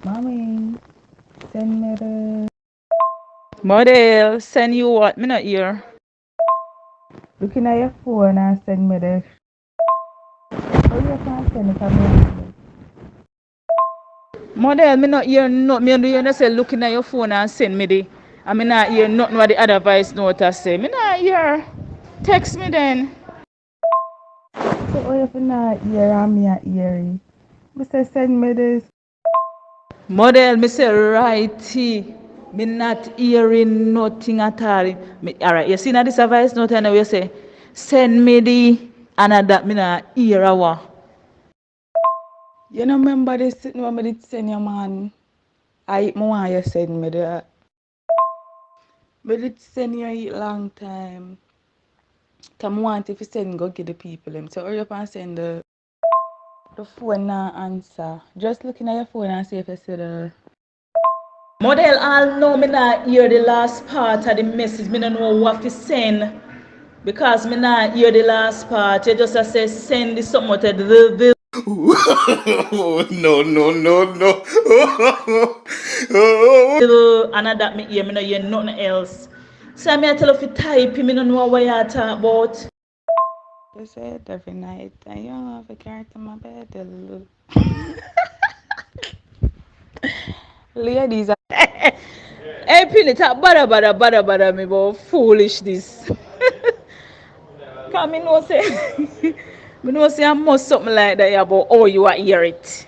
Mommy, send me the. Model, send you what? Me not hear. Looking at your phone and send me the. Oh, you can send it from me. Model, me not hear no. Me do you say looking at your phone and send me the. I me not hear nothing what the other voice note I say. Me not hear. Text me then. So, oh, you can not hear and me at ear. Me say send me this. Model, me say righty. Me not hearing nothing at all. Me, all right, you see now this a voice note and you say send me the and that me not hear our. You know, remember this? No, me did send your man. I want you send me that. Me did send you a long time. Come want if you send go get the people them. So hurry up and send the phone now answer. Just looking at your phone and see if you see the. Model, all know me not hear the last part of the message. Me don't know what to send because me not hear the last part. You just a say send the something to the No, no, no, no. and that me hear. Me not hear nothing else. So me I tell you to type. Me don't know what you talk about. You say it every night. And you don't have a car to my bed. Ladies, Hey, Pin, talk bada me about foolish this. Cause me know say, me know say I must something like that about oh you are hear it.